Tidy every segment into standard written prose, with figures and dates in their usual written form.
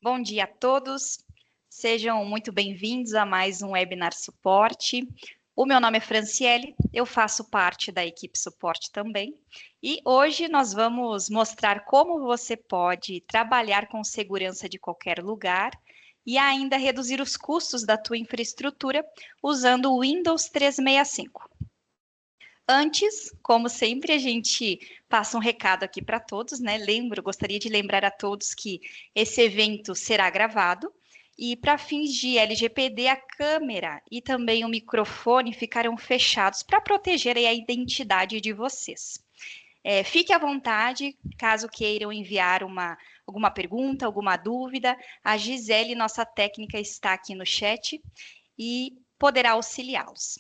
Bom dia a todos, sejam muito bem-vindos a mais um webinar suporte. O meu nome é Franciele, eu faço parte da equipe suporte também, e hoje nós vamos mostrar como você pode trabalhar com segurança de qualquer lugar e ainda reduzir os custos da tua infraestrutura usando o Windows 365. Antes, como sempre, a gente passa um recado aqui para todos, né? Gostaria de lembrar a todos que esse evento será gravado e para fins de LGPD, a câmera e também o microfone ficarão fechados para proteger aí a identidade de vocês. Fique à vontade, caso queiram enviar alguma pergunta, alguma dúvida, a Gisele, nossa técnica, está aqui no chat e poderá auxiliá-los.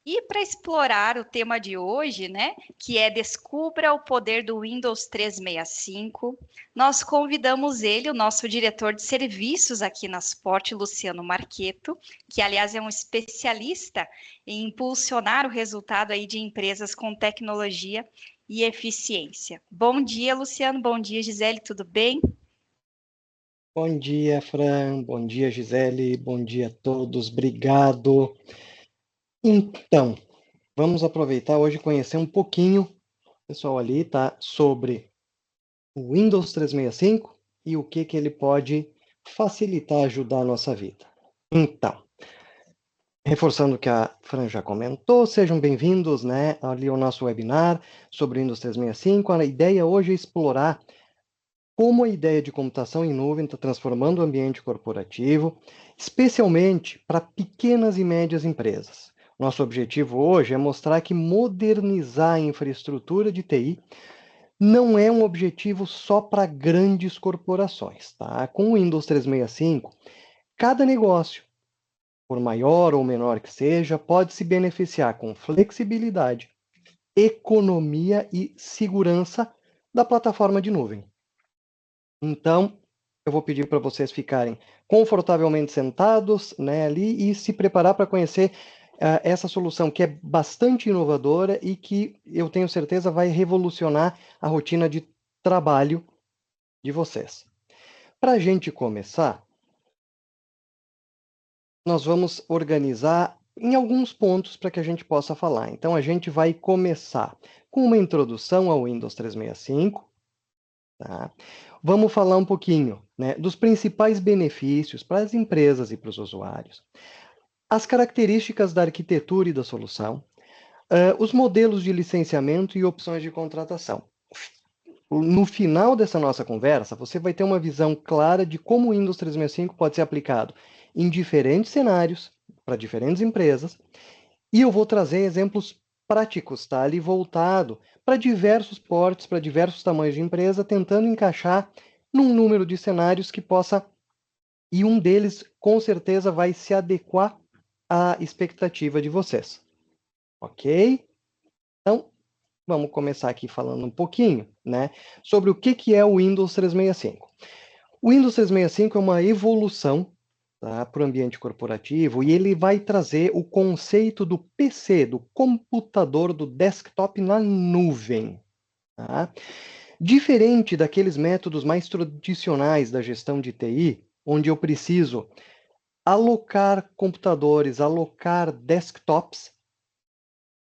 E para explorar o tema de hoje, né, que é Descubra o poder do Windows 365, nós convidamos ele, o nosso diretor de serviços aqui na Suporte, Luciano Marqueto, que aliás é um especialista em impulsionar o resultado aí de empresas com tecnologia e eficiência. Bom dia, Luciano. Bom dia, Gisele. Tudo bem? Bom dia, Fran. Bom dia, Gisele. Bom dia a todos. Obrigado. Então, vamos aproveitar hoje e conhecer um pouquinho, pessoal ali, tá? Sobre o Windows 365 e o que ele pode facilitar, ajudar a nossa vida. Então, reforçando o que a Fran já comentou, sejam bem-vindos, né, ali ao nosso webinar sobre o Windows 365. A ideia hoje é explorar como a ideia de computação em nuvem está transformando o ambiente corporativo, especialmente para pequenas e médias empresas. Nosso objetivo hoje é mostrar que modernizar a infraestrutura de TI não é um objetivo só para grandes corporações. Tá? Com o Windows 365, cada negócio, por maior ou menor que seja, pode se beneficiar com flexibilidade, economia e segurança da plataforma de nuvem. Então, eu vou pedir para vocês ficarem confortavelmente sentados, né, ali e se preparar para conhecer essa solução que é bastante inovadora e que eu tenho certeza vai revolucionar a rotina de trabalho de vocês. Para a gente começar, nós vamos organizar em alguns pontos para que a gente possa falar. Então, a gente vai começar com uma introdução ao Windows 365, tá? Vamos falar um pouquinho, né, dos principais benefícios para as empresas e para os usuários, as características da arquitetura e da solução, os modelos de licenciamento e opções de contratação. No final dessa nossa conversa, você vai ter uma visão clara de como o Windows 365 pode ser aplicado em diferentes cenários, para diferentes empresas, e eu vou trazer exemplos práticos, tá? Ali voltado para diversos portes, para diversos tamanhos de empresa, tentando encaixar num número de cenários que possa, e um deles com certeza vai se adequar à expectativa de vocês. Ok? Então, vamos começar aqui falando um pouquinho, né, sobre o que é o Windows 365. O Windows 365 é uma evolução, tá, para o ambiente corporativo e ele vai trazer o conceito do PC, do computador, do desktop na nuvem. Tá? Diferente daqueles métodos mais tradicionais da gestão de TI, onde eu preciso alocar computadores, alocar desktops,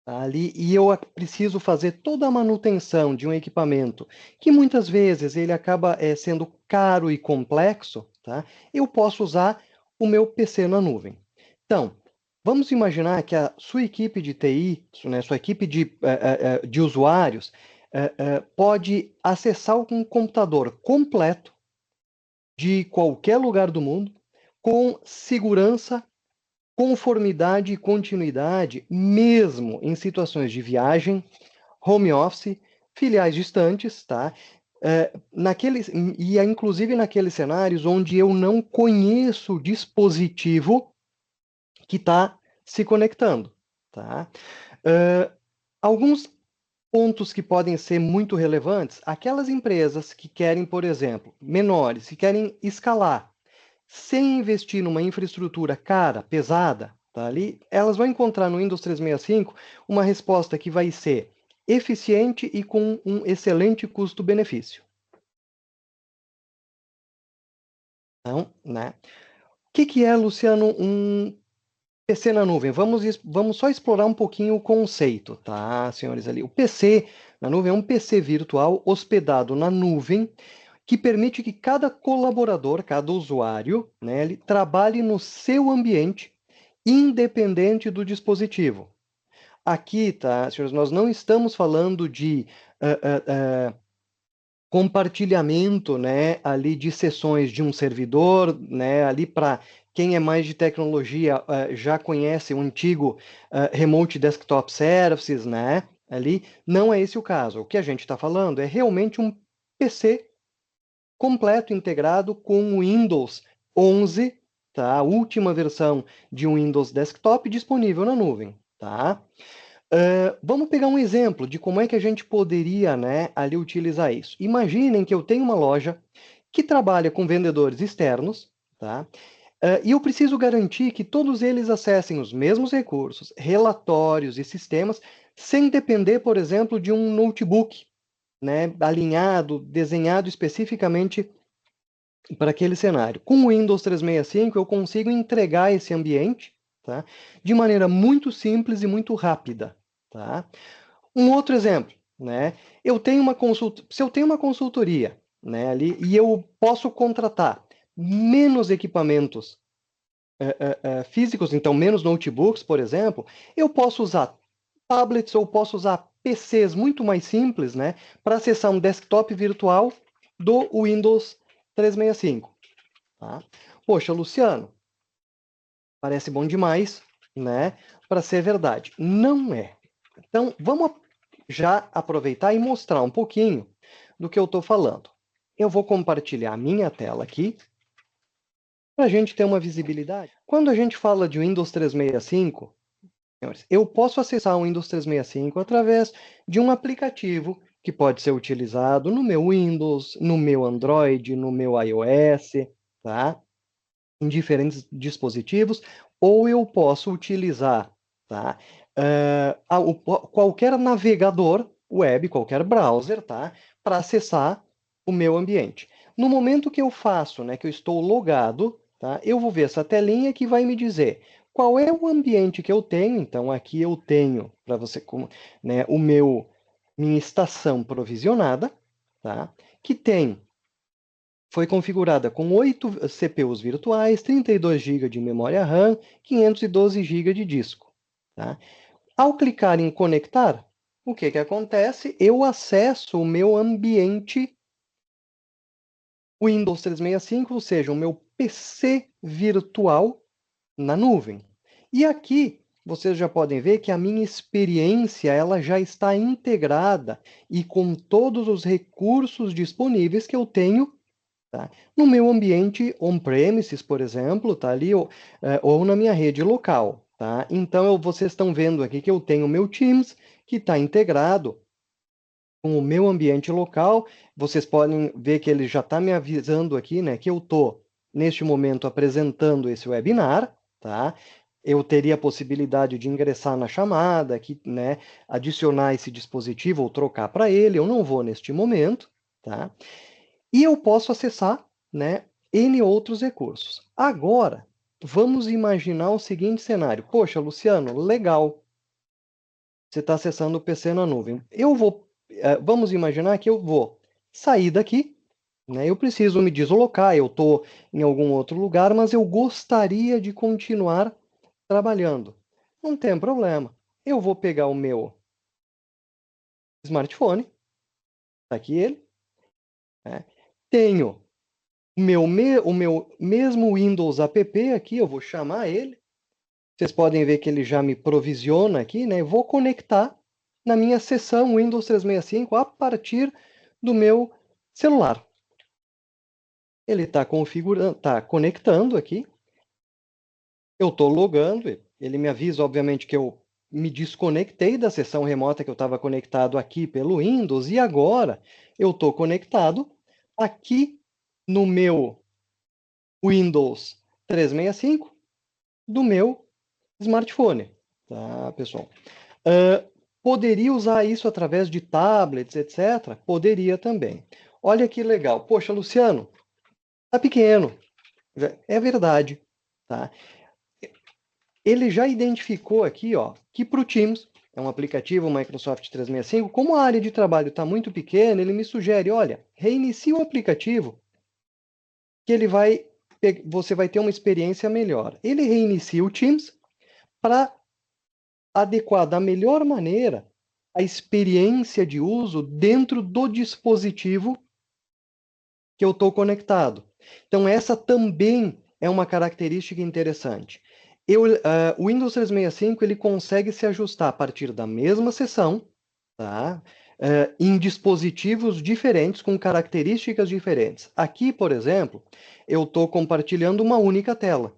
tá, ali, e eu preciso fazer toda a manutenção de um equipamento, que muitas vezes ele acaba sendo caro e complexo, tá? Eu posso usar o meu PC na nuvem. Então, vamos imaginar que a sua equipe de TI, né, sua equipe de usuários, pode acessar um computador completo de qualquer lugar do mundo, com segurança, conformidade e continuidade, mesmo em situações de viagem, home office, filiais distantes, tá? Naqueles, e inclusive naqueles cenários onde eu não conheço o dispositivo que está se conectando, tá? Alguns pontos que podem ser muito relevantes, aquelas empresas que querem, por exemplo, menores, que querem escalar, sem investir numa infraestrutura cara, pesada, tá ali, elas vão encontrar no Windows 365 uma resposta que vai ser eficiente e com um excelente custo-benefício. Então, né? O que é, Luciano, um PC na nuvem? Vamos só explorar um pouquinho o conceito, tá, senhores ali? O PC na nuvem é um PC virtual hospedado na nuvem que permite que cada colaborador, cada usuário, né, ele trabalhe no seu ambiente, independente do dispositivo. Aqui, tá, senhores, nós não estamos falando de compartilhamento, né, ali de sessões de um servidor, né, ali para quem é mais de tecnologia já conhece o antigo Remote Desktop Services, né, ali, não é esse o caso. O que a gente está falando é realmente um PC completo, integrado com o Windows 11, tá, a última versão de um Windows Desktop disponível na nuvem, tá? Vamos pegar um exemplo de como é que a gente poderia, né, ali utilizar isso. Imaginem que eu tenho uma loja que trabalha com vendedores externos, tá? E eu preciso garantir que todos eles acessem os mesmos recursos, relatórios e sistemas, sem depender, por exemplo, de um notebook, né, alinhado, desenhado especificamente para aquele cenário. Com o Windows 365, eu consigo entregar esse ambiente, tá, de maneira muito simples e muito rápida, tá? Um outro exemplo, né? Se eu tenho uma consultoria, né, ali e eu posso contratar menos equipamentos físicos, então menos notebooks, por exemplo, eu posso usar tablets ou posso usar PCs muito mais simples, né, para acessar um desktop virtual do Windows 365. Tá? Poxa, Luciano, parece bom demais, né, para ser verdade. Não é. Então, vamos já aproveitar e mostrar um pouquinho do que eu estou falando. Eu vou compartilhar a minha tela aqui para a gente ter uma visibilidade. Quando a gente fala de Windows 365, senhores, eu posso acessar o Windows 365 através de um aplicativo que pode ser utilizado no meu Windows, no meu Android, no meu iOS, tá? Em diferentes dispositivos, ou eu posso utilizar, tá? Qualquer navegador web, qualquer browser, tá? Para acessar o meu ambiente. No momento que eu faço, né, que eu estou logado, tá? Eu vou ver essa telinha que vai me dizer qual é o ambiente que eu tenho. Então, aqui eu tenho, para você, né, minha estação provisionada, tá? Que foi configurada com 8 CPUs virtuais, 32 GB de memória RAM, 512 GB de disco. Tá? Ao clicar em conectar, o que acontece? Eu acesso o meu ambiente Windows 365, ou seja, o meu PC virtual na nuvem. E aqui vocês já podem ver que a minha experiência ela já está integrada e com todos os recursos disponíveis que eu tenho. Tá? No meu ambiente on-premises, por exemplo, tá ali, ou na minha rede local. Tá? Então, vocês estão vendo aqui que eu tenho o meu Teams, que está integrado com o meu ambiente local. Vocês podem ver que ele já está me avisando aqui, né, que eu estou, neste momento, apresentando esse webinar. Tá? Eu teria a possibilidade de ingressar na chamada, aqui, né, adicionar esse dispositivo ou trocar para ele. Eu não vou neste momento. Tá? E eu posso acessar, né, N outros recursos. Agora, vamos imaginar o seguinte cenário. Poxa, Luciano, legal. Você está acessando o PC na nuvem. Vamos imaginar que eu vou sair daqui, né? Eu preciso me deslocar, eu estou em algum outro lugar, mas eu gostaria de continuar trabalhando. Não tem problema. Eu vou pegar o meu smartphone, está aqui ele, né? Tenho o meu mesmo Windows app aqui, eu vou chamar ele. Vocês podem ver que ele já me provisiona aqui, né? Vou conectar na minha sessão Windows 365 a partir do meu celular. Ele está configurando, está conectando aqui. Eu estou logando, ele me avisa, obviamente, que eu me desconectei da sessão remota que eu estava conectado aqui pelo Windows, e agora eu estou conectado aqui no meu Windows 365 do meu smartphone, tá, pessoal? Poderia usar isso através de tablets, etc? Poderia também. Olha que legal. Poxa, Luciano, tá pequeno. É verdade, tá? Ele já identificou aqui, ó, que para o Teams, é um aplicativo Microsoft 365, como a área de trabalho está muito pequena, ele me sugere, olha, reinicie o aplicativo, que você vai ter uma experiência melhor. Ele reinicia o Teams para adequar da melhor maneira a experiência de uso dentro do dispositivo que eu estou conectado. Então, essa também é uma característica interessante. O Windows 365 ele consegue se ajustar a partir da mesma sessão, tá? Em dispositivos diferentes, com características diferentes. Aqui, por exemplo, eu estou compartilhando uma única tela.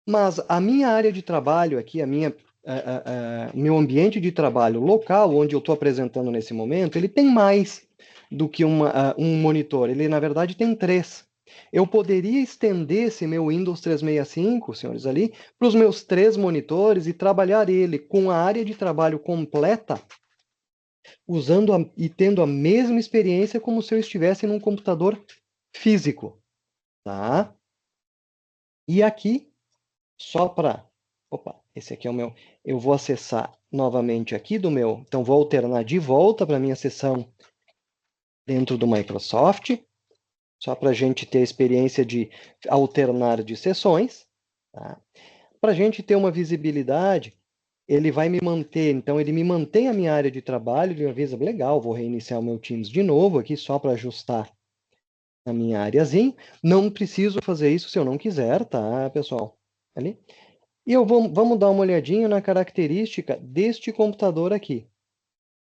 Mas a minha área de trabalho aqui, meu ambiente de trabalho local, onde eu estou apresentando nesse momento, ele tem mais do que um monitor. Ele, na verdade, tem 3. Eu poderia estender esse meu Windows 365, senhores, ali, para os meus 3 monitores e trabalhar ele com a área de trabalho completa, e tendo a mesma experiência como se eu estivesse num computador físico, tá? E aqui, só para... Opa, esse aqui é o meu... Eu vou acessar novamente aqui do meu... Então, vou alternar de volta para a minha sessão dentro do Microsoft, só para a gente ter a experiência de alternar de sessões. Tá? Para a gente ter uma visibilidade, ele vai me manter... Então, ele me mantém a minha área de trabalho, ele me avisa, legal, vou reiniciar o meu Teams de novo aqui, só para ajustar a minha áreazinha. Não preciso fazer isso se eu não quiser, tá, pessoal? Ali. E vamos dar uma olhadinha na característica deste computador aqui.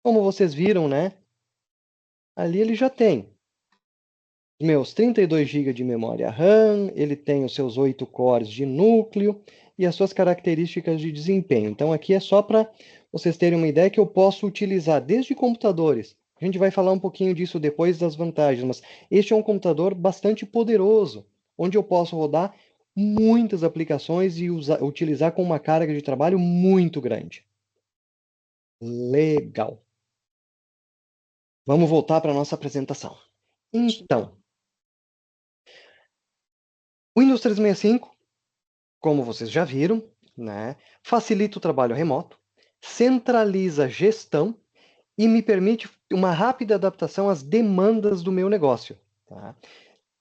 Como vocês viram, né? Ali ele já tem meus 32 GB de memória RAM, ele tem os seus 8 cores de núcleo e as suas características de desempenho. Então, aqui é só para vocês terem uma ideia que eu posso utilizar desde computadores. A gente vai falar um pouquinho disso depois das vantagens, mas este é um computador bastante poderoso, onde eu posso rodar muitas aplicações e utilizar com uma carga de trabalho muito grande. Legal. Vamos voltar para a nossa apresentação. Então, o Windows 365, como vocês já viram, né, facilita o trabalho remoto, centraliza a gestão e me permite uma rápida adaptação às demandas do meu negócio. Tá?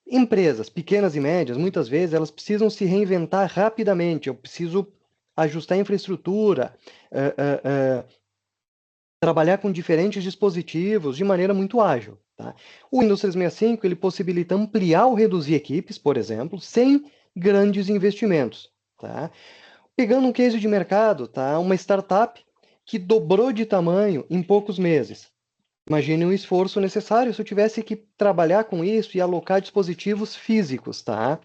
Empresas pequenas e médias, muitas vezes, elas precisam se reinventar rapidamente. Eu preciso ajustar a infraestrutura, trabalhar com diferentes dispositivos de maneira muito ágil. Tá? O Windows 365 ele possibilita ampliar ou reduzir equipes, por exemplo, sem grandes investimentos. Tá? Pegando um case de mercado, tá? Uma startup que dobrou de tamanho em poucos meses. Imagine o esforço necessário se eu tivesse que trabalhar com isso e alocar dispositivos físicos. Tá?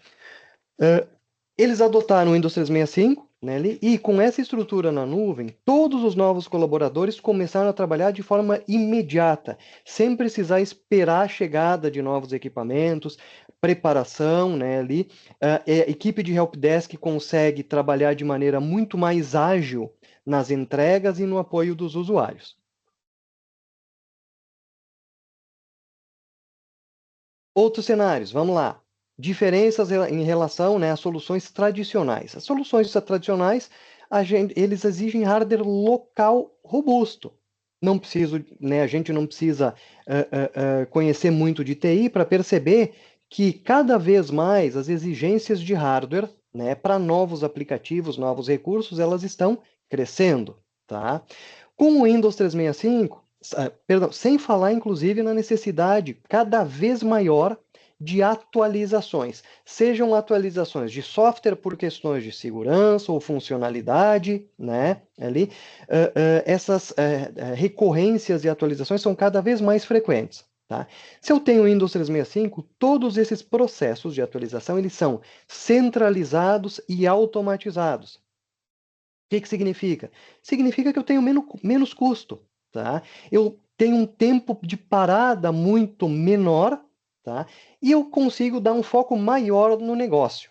Eles adotaram o Windows 365, né, e com essa estrutura na nuvem, todos os novos colaboradores começaram a trabalhar de forma imediata, sem precisar esperar a chegada de novos equipamentos, preparação, né, ali. A equipe de helpdesk consegue trabalhar de maneira muito mais ágil nas entregas e no apoio dos usuários. Outros cenários, vamos lá. Diferenças em relação, né, às soluções tradicionais. As soluções tradicionais, eles exigem hardware local robusto. Não preciso, né, a gente não precisa conhecer muito de TI para perceber que cada vez mais as exigências de hardware, né, para novos aplicativos, novos recursos, elas estão crescendo. Tá? Com o Windows 365, perdão, sem falar, inclusive, na necessidade cada vez maior de atualizações, sejam atualizações de software por questões de segurança ou funcionalidade, né? Ali, essas recorrências e atualizações são cada vez mais frequentes. Tá? Se eu tenho o Windows 365, todos esses processos de atualização eles são centralizados e automatizados. O que significa? Significa que eu tenho menos custo. Tá? Eu tenho um tempo de parada muito menor, tá? E eu consigo dar um foco maior no negócio.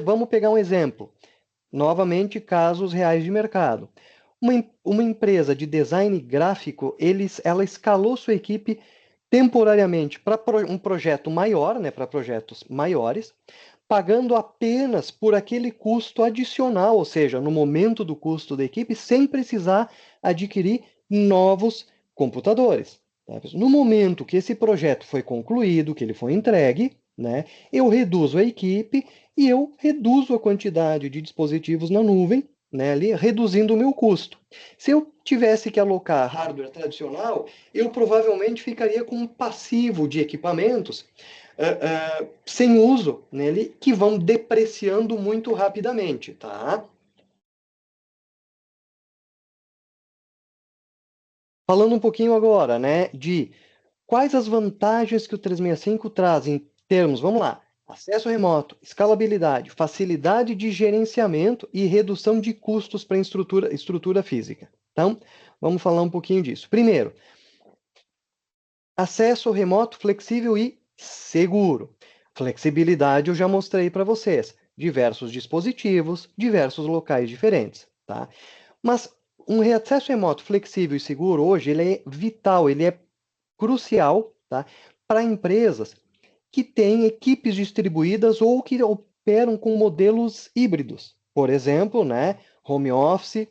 Vamos pegar um exemplo. Novamente, casos reais de mercado. Uma empresa de design gráfico, ela escalou sua equipe temporariamente para um projeto maior, né, para projetos maiores, pagando apenas por aquele custo adicional, ou seja, no momento do custo da equipe, sem precisar adquirir novos computadores. Tá? No momento que esse projeto foi concluído, que ele foi entregue, né, eu reduzo a equipe e eu reduzo a quantidade de dispositivos na nuvem, né, ali, reduzindo o meu custo. Se eu tivesse que alocar hardware tradicional, eu provavelmente ficaria com um passivo de equipamentos sem uso nele, que vão depreciando muito rapidamente, tá? Falando um pouquinho agora, né, de quais as vantagens que o 365 traz em termos, vamos lá, acesso remoto, escalabilidade, facilidade de gerenciamento e redução de custos para estrutura física. Então, vamos falar um pouquinho disso. Primeiro, acesso remoto, flexível e seguro. Flexibilidade eu já mostrei para vocês. Diversos dispositivos, diversos locais diferentes, tá? Mas um acesso remoto flexível e seguro hoje ele é vital, ele é crucial, tá? Para empresas que têm equipes distribuídas ou que operam com modelos híbridos. Por exemplo, né, home office,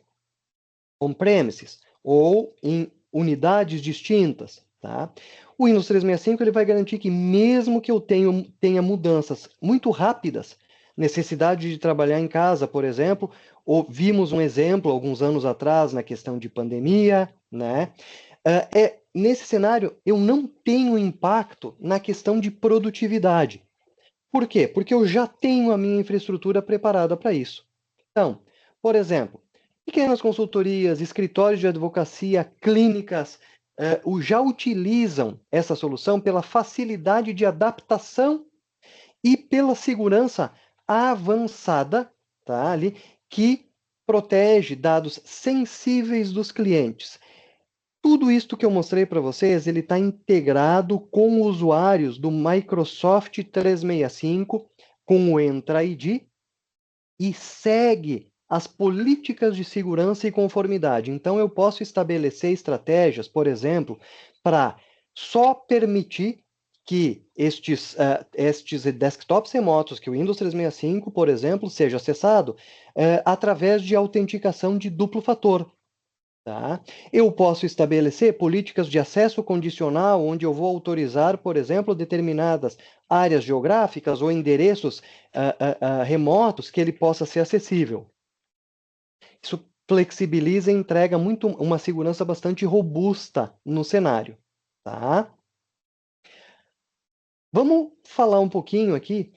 on-premises ou em unidades distintas, tá? O Windows 365 ele vai garantir que mesmo que eu tenha mudanças muito rápidas, necessidade de trabalhar em casa, por exemplo, ou vimos um exemplo alguns anos atrás na questão de pandemia, né? Nesse cenário, eu não tenho impacto na questão de produtividade. Por quê? Porque eu já tenho a minha infraestrutura preparada para isso. Então, por exemplo, pequenas consultorias, escritórios de advocacia, clínicas, já utilizam essa solução pela facilidade de adaptação e pela segurança avançada, tá, ali, que protege dados sensíveis dos clientes. Tudo isso que eu mostrei para vocês, ele está integrado com usuários do Microsoft 365, com o Entra ID, e segue as políticas de segurança e conformidade. Então, eu posso estabelecer estratégias, por exemplo, para só permitir que estes desktops remotos, que o Windows 365, por exemplo, seja acessado através de autenticação de duplo fator. Tá? Eu posso estabelecer políticas de acesso condicional, onde eu vou autorizar, por exemplo, determinadas áreas geográficas ou endereços remotos que ele possa ser acessível. Isso flexibiliza e entrega uma segurança bastante robusta no cenário. Tá? Vamos falar um pouquinho aqui.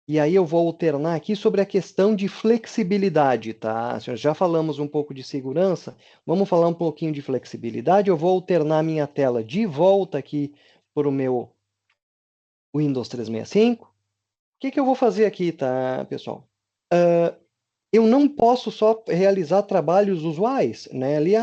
E aí eu vou alternar aqui sobre a questão de flexibilidade, tá? Já falamos um pouco de segurança, vamos falar um pouquinho de flexibilidade. Eu vou alternar minha tela de volta aqui para o meu Windows 365. O que eu vou fazer aqui, tá, pessoal? Eu não posso só realizar trabalhos usuais, né? Ali,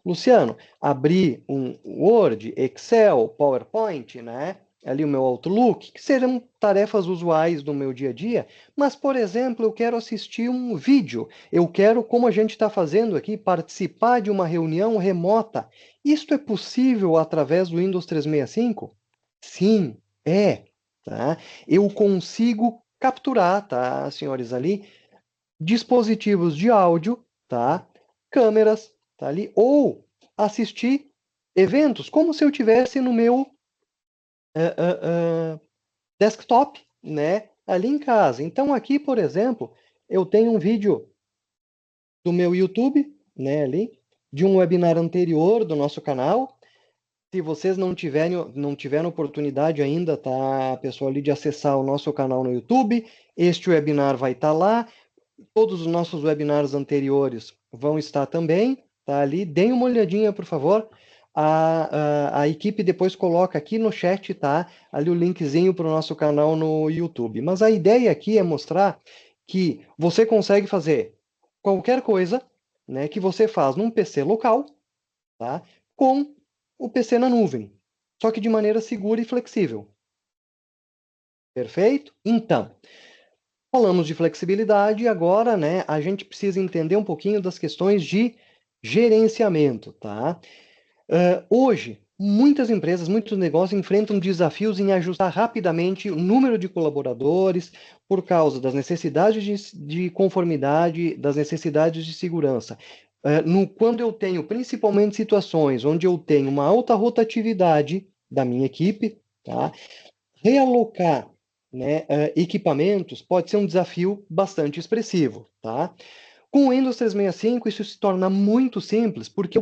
Luciano, abrir um Word, Excel, PowerPoint, né? Ali o meu Outlook, que serão tarefas usuais do meu dia a dia, mas, por exemplo, eu quero assistir um vídeo, eu quero, como a gente está fazendo aqui, participar de uma reunião remota. Isto é possível através do Windows 365? Sim, é. Tá? Eu consigo capturar, tá, senhores, ali, dispositivos de áudio, tá? Câmeras, tá ali, ou assistir eventos, como se eu tivesse no meu desktop, né? Ali em casa. Então, aqui, por exemplo, eu tenho um vídeo do meu YouTube, né? Ali, de um webinar anterior do nosso canal. Se vocês não tiveram oportunidade ainda, tá, pessoal, ali de acessar o nosso canal no YouTube, este webinar vai estar lá. Todos os nossos webinars anteriores vão estar também, tá ali. Deem uma olhadinha, por favor. A equipe depois coloca aqui no chat, tá? Ali o linkzinho para o nosso canal no YouTube. Mas a ideia aqui é mostrar que você consegue fazer qualquer coisa, né, que você faz num PC local, tá? Com o PC na nuvem, só que de maneira segura e flexível. Perfeito? Então, falamos de flexibilidade e agora, né, a gente precisa entender um pouquinho das questões de gerenciamento, tá? Hoje, muitas empresas, muitos negócios enfrentam desafios em ajustar rapidamente o número de colaboradores por causa das necessidades de conformidade, das necessidades de segurança. Quando eu tenho, principalmente, situações onde eu tenho uma alta rotatividade da minha equipe, tá? Realocar, né, equipamentos pode ser um desafio bastante expressivo, tá? Com o Windows 365, isso se torna muito simples, porque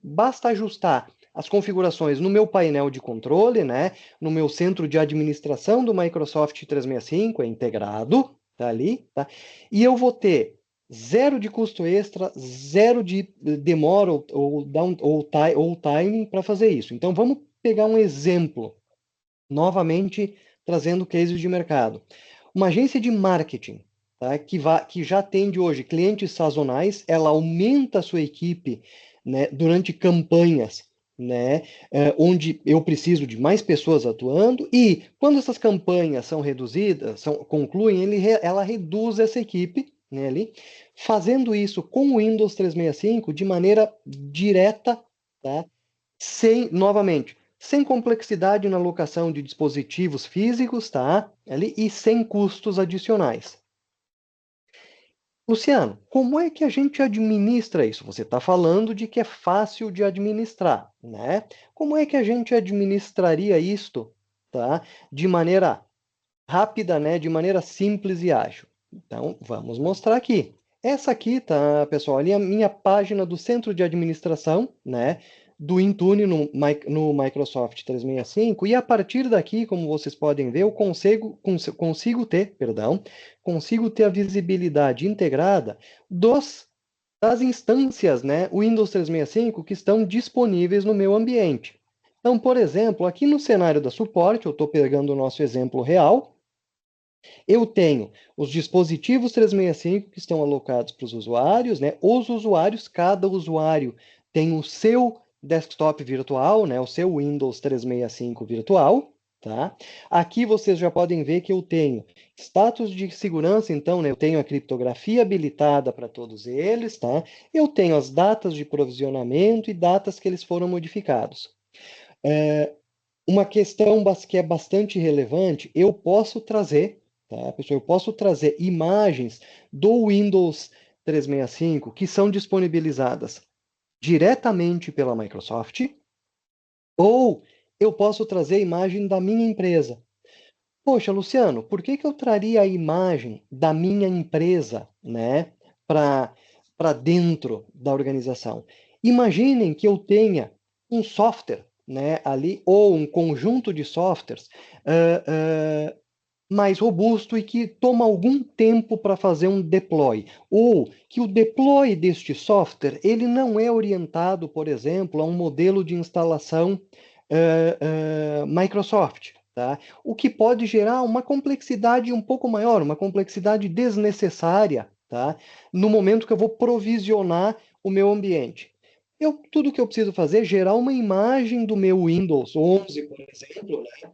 basta ajustar as configurações no meu painel de controle, né, no meu centro de administração do Microsoft 365, é integrado, tá ali, tá? E eu vou ter zero de custo extra, zero de demora ou timing para fazer isso. Então, vamos pegar um exemplo, novamente trazendo cases de mercado. Uma agência de marketing, tá, que já atende hoje clientes sazonais, ela aumenta a sua equipe, né, durante campanhas, né, onde eu preciso de mais pessoas atuando, e quando essas campanhas são reduzidas, concluem, ela reduz essa equipe, né, ali, fazendo isso com o Windows 365 de maneira direta, tá, novamente, sem complexidade na alocação de dispositivos físicos, tá? Ali, e sem custos adicionais. Luciano, como é que a gente administra isso? Você está falando de que é fácil de administrar, né? Como é que a gente administraria isto, tá? De maneira rápida, né? De maneira simples e ágil. Então, vamos mostrar aqui. Essa aqui, tá, pessoal, ali é a minha página do centro de administração, né? Do Intune no Microsoft 365, e a partir daqui, como vocês podem ver, eu consigo ter a visibilidade integrada das instâncias, né, Windows 365 que estão disponíveis no meu ambiente. Então, por exemplo, aqui no cenário da suporte, eu estou pegando o nosso exemplo real, eu tenho os dispositivos 365 que estão alocados para os usuários, né? Os usuários, cada usuário tem o seu desktop virtual, né? O seu Windows 365 virtual, tá? Aqui vocês já podem ver que eu tenho status de segurança, então, né? Eu tenho a criptografia habilitada para todos eles, tá? Eu tenho as datas de provisionamento e datas que eles foram modificados. Uma questão que é bastante relevante, eu posso trazer, tá, pessoal? Eu posso trazer imagens do Windows 365 que são disponibilizadas diretamente pela Microsoft, ou eu posso trazer a imagem da minha empresa. Poxa, Luciano, por que que eu traria a imagem da minha empresa, né, para dentro da organização? Imaginem que eu tenha um software, né, ali, ou um conjunto de softwares mais robusto e que toma algum tempo para fazer um deploy, ou que o deploy deste software ele não é orientado, por exemplo, a um modelo de instalação Microsoft, tá? O que pode gerar uma complexidade um pouco maior, uma complexidade desnecessária, tá? No momento que eu vou provisionar o meu ambiente. Tudo que eu preciso fazer é gerar uma imagem do meu Windows 11, por exemplo, né?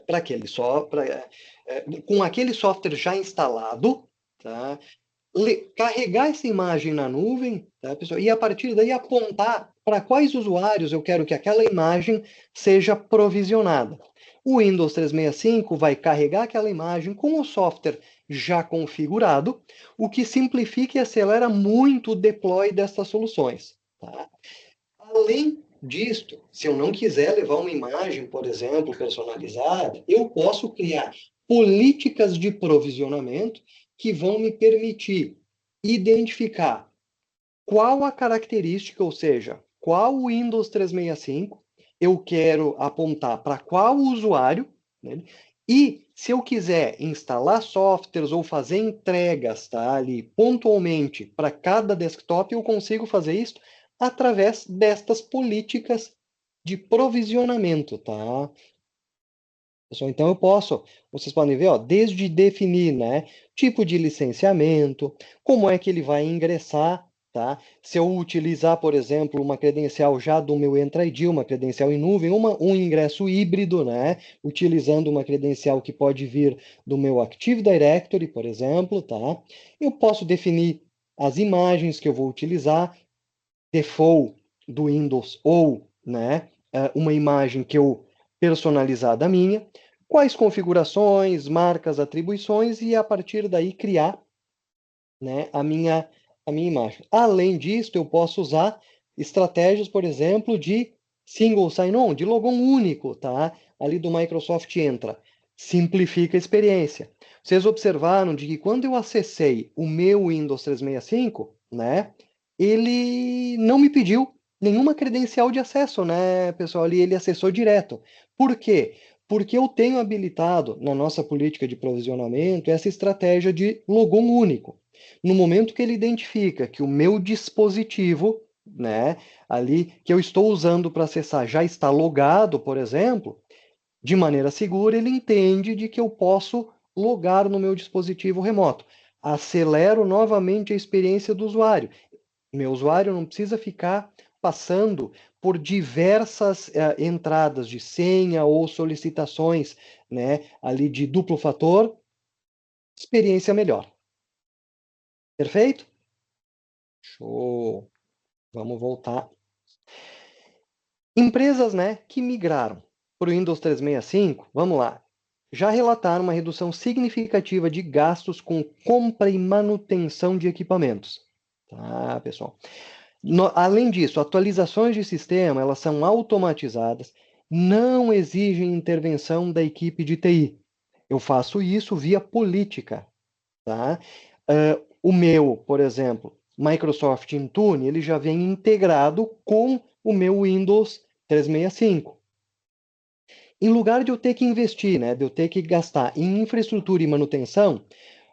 Para aquele só, com aquele software já instalado, tá? Carregar essa imagem na nuvem, tá, pessoal? E a partir daí apontar para quais usuários eu quero que aquela imagem seja provisionada. O Windows 365 vai carregar aquela imagem com o software já configurado, o que simplifica e acelera muito o deploy dessas soluções. Tá? Além disto, se eu não quiser levar uma imagem, por exemplo, personalizada, eu posso criar políticas de provisionamento que vão me permitir identificar qual a característica, ou seja, qual o Windows 365 eu quero apontar para qual usuário, né? E se eu quiser instalar softwares ou fazer entregas, tá, ali pontualmente para cada desktop, eu consigo fazer isso através destas políticas de provisionamento, tá? Pessoal, então vocês podem ver, ó, desde definir, né, tipo de licenciamento, como é que ele vai ingressar, tá? Se eu utilizar, por exemplo, uma credencial já do meu Entra ID, uma credencial em nuvem, um ingresso híbrido, né, utilizando uma credencial que pode vir do meu Active Directory, por exemplo, tá? Eu posso definir as imagens que eu vou utilizar, default do Windows ou, né, uma imagem que eu personalizada minha, quais configurações, marcas, atribuições e a partir daí criar, né, a minha imagem. Além disso, eu posso usar estratégias, por exemplo, de single sign-on, de logon único, tá? Ali do Microsoft Entra. Simplifica a experiência. Vocês observaram de que quando eu acessei o meu Windows 365, né, ele não me pediu nenhuma credencial de acesso, né, pessoal? Ali ele acessou direto. Por quê? Porque eu tenho habilitado na nossa política de provisionamento essa estratégia de logon único. No momento que ele identifica que o meu dispositivo, né, ali que eu estou usando para acessar já está logado, por exemplo, de maneira segura, ele entende de que eu posso logar no meu dispositivo remoto. Acelero novamente a experiência do usuário. Meu usuário não precisa ficar passando por diversas entradas de senha ou solicitações, né, ali de duplo fator, experiência melhor. Perfeito? Show. Vamos voltar. Empresas, né, que migraram para o Windows 365, vamos lá, já relataram uma redução significativa de gastos com compra e manutenção de equipamentos. Tá, pessoal? Além disso, atualizações de sistema, elas são automatizadas, não exigem intervenção da equipe de TI. Eu faço isso via política, tá? O meu, por exemplo, Microsoft Intune, ele já vem integrado com o meu Windows 365. Em lugar de eu ter que investir, né, de eu ter que gastar em infraestrutura e manutenção,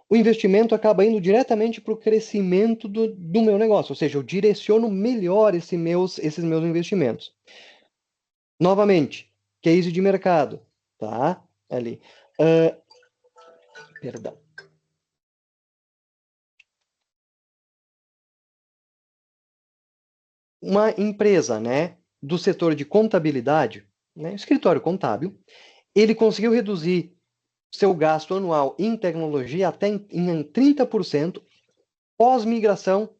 o investimento acaba indo diretamente para o crescimento do meu negócio, ou seja, eu direciono melhor esses meus investimentos. Novamente, case de mercado, tá? Ali. Perdão. Uma empresa, né, do setor de contabilidade, né, escritório contábil, ele conseguiu reduzir seu gasto anual em tecnologia até em 30% pós-migração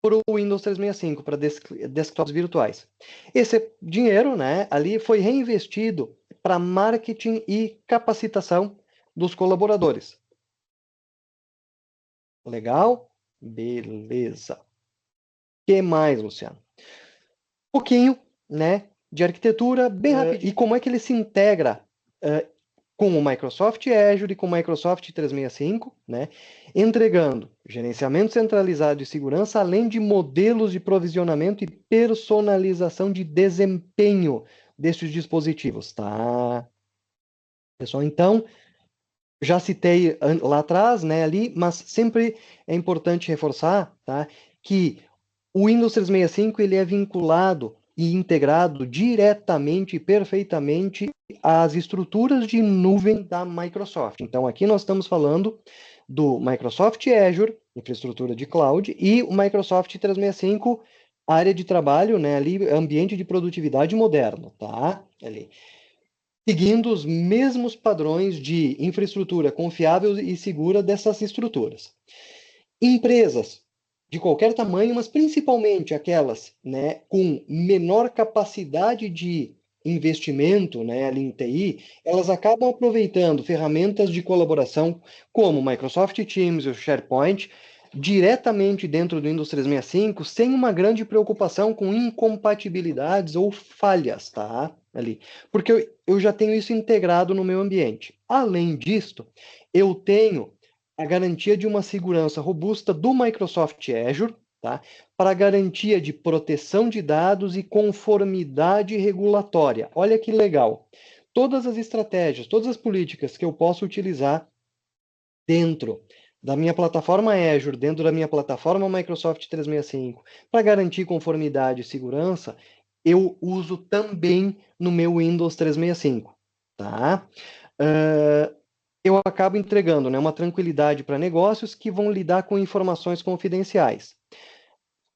para o Windows 365, para desktops virtuais. Esse dinheiro, né, ali foi reinvestido para marketing e capacitação dos colaboradores. Legal? Beleza. O que mais, Luciano? Um pouquinho, né, de arquitetura, bem rapidinho. E como é que ele se integra com o Microsoft Azure e com o Microsoft 365, né, entregando gerenciamento centralizado de segurança, além de modelos de provisionamento e personalização de desempenho desses dispositivos, tá? Pessoal, então, já citei lá atrás, né, ali, mas sempre é importante reforçar, tá, que o Windows 365 ele é vinculado e integrado diretamente e perfeitamente às estruturas de nuvem da Microsoft. Então, aqui nós estamos falando do Microsoft Azure, infraestrutura de cloud, e o Microsoft 365, área de trabalho, né, ali, ambiente de produtividade moderno, tá? Ali. Seguindo os mesmos padrões de infraestrutura confiável e segura dessas estruturas. Empresas de qualquer tamanho, mas principalmente aquelas, né, com menor capacidade de investimento, né, ali em TI, elas acabam aproveitando ferramentas de colaboração como o Microsoft Teams e o SharePoint diretamente dentro do Windows 365, sem uma grande preocupação com incompatibilidades ou falhas, tá? Ali. Porque eu já tenho isso integrado no meu ambiente. Além disso, eu tenho a garantia de uma segurança robusta do Microsoft Azure, tá? Para garantia de proteção de dados e conformidade regulatória. Olha que legal. Todas as estratégias, todas as políticas que eu posso utilizar dentro da minha plataforma Azure, dentro da minha plataforma Microsoft 365, para garantir conformidade e segurança, eu uso também no meu Windows 365, tá? Eu acabo entregando, né, uma tranquilidade para negócios que vão lidar com informações confidenciais.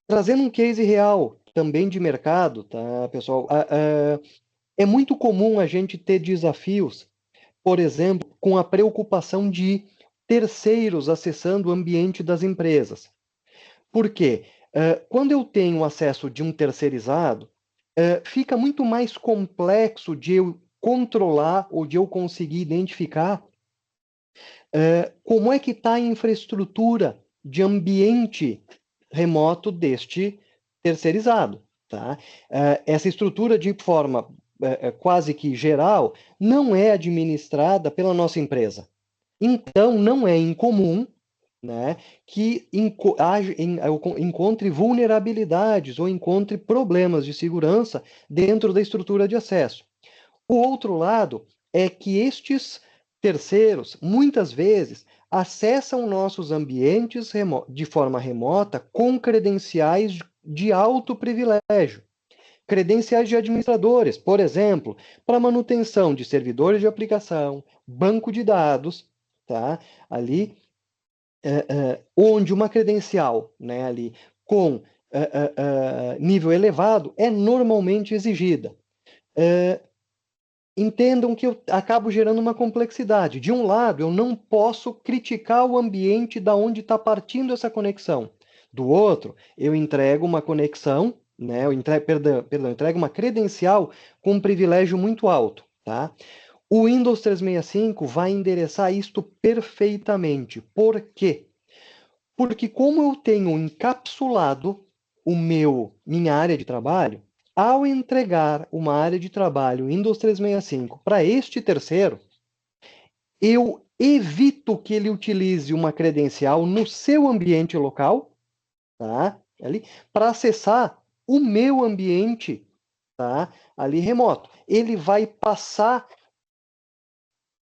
Trazendo um case real, também de mercado, tá, pessoal? É muito comum a gente ter desafios, por exemplo, com a preocupação de terceiros acessando o ambiente das empresas. Por quê? Quando eu tenho acesso de um terceirizado, fica muito mais complexo de eu controlar ou de eu conseguir identificar como é que está a infraestrutura de ambiente remoto deste terceirizado. Tá? Essa estrutura, de forma quase que geral, não é administrada pela nossa empresa. Então, não é incomum, né, que encontre vulnerabilidades ou encontre problemas de segurança dentro da estrutura de acesso. O outro lado é que estes terceiros, muitas vezes, acessam nossos ambientes de forma remota com credenciais de alto privilégio. Credenciais de administradores, por exemplo, para manutenção de servidores de aplicação, banco de dados, tá? Ali, onde uma credencial, né, ali com nível elevado é normalmente exigida. Entendam que eu acabo gerando uma complexidade. De um lado, eu não posso criticar o ambiente da onde está partindo essa conexão. Do outro, eu entrego uma conexão, né? Eu entrego uma credencial com um privilégio muito alto, tá? O Windows 365 vai endereçar isto perfeitamente. Por quê? Porque como eu tenho encapsulado minha área de trabalho, ao entregar uma área de trabalho Windows 365 para este terceiro, eu evito que ele utilize uma credencial no seu ambiente local, tá? Ali, para acessar o meu ambiente, tá? Ali remoto. Ele vai passar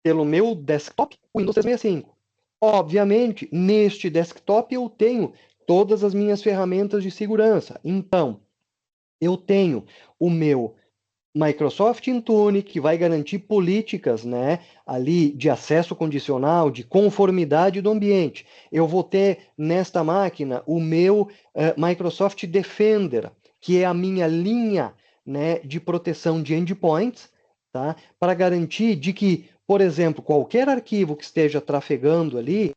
pelo meu desktop o Windows 365. Obviamente, neste desktop eu tenho todas as minhas ferramentas de segurança. Então, eu tenho o meu Microsoft Intune, que vai garantir políticas, né, ali de acesso condicional, de conformidade do ambiente. Eu vou ter nesta máquina o meu Microsoft Defender, que é a minha linha, né, de proteção de endpoints, tá, para garantir de que, por exemplo, qualquer arquivo que esteja trafegando ali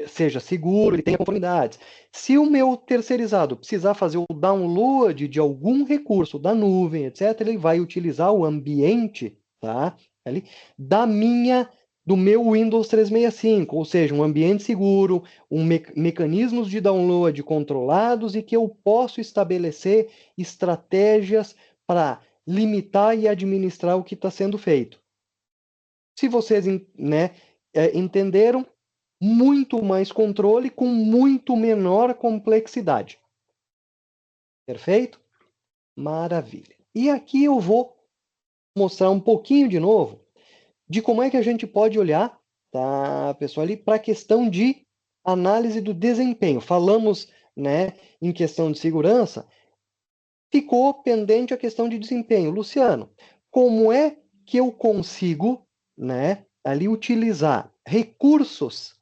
seja seguro, ele tenha conformidades. Se o meu terceirizado precisar fazer o download de algum recurso da nuvem, etc., ele vai utilizar o ambiente, tá, ali, do meu Windows 365, ou seja, um ambiente seguro, mecanismos de download controlados e que eu posso estabelecer estratégias para limitar e administrar o que está sendo feito. Se vocês, né, entenderam, muito mais controle com muito menor complexidade. Perfeito? Maravilha. E aqui eu vou mostrar um pouquinho de novo de como é que a gente pode olhar, tá, pessoal, ali para a questão de análise do desempenho. Falamos, né, em questão de segurança, ficou pendente a questão de desempenho. Luciano, como é que eu consigo, né, ali utilizar recursos,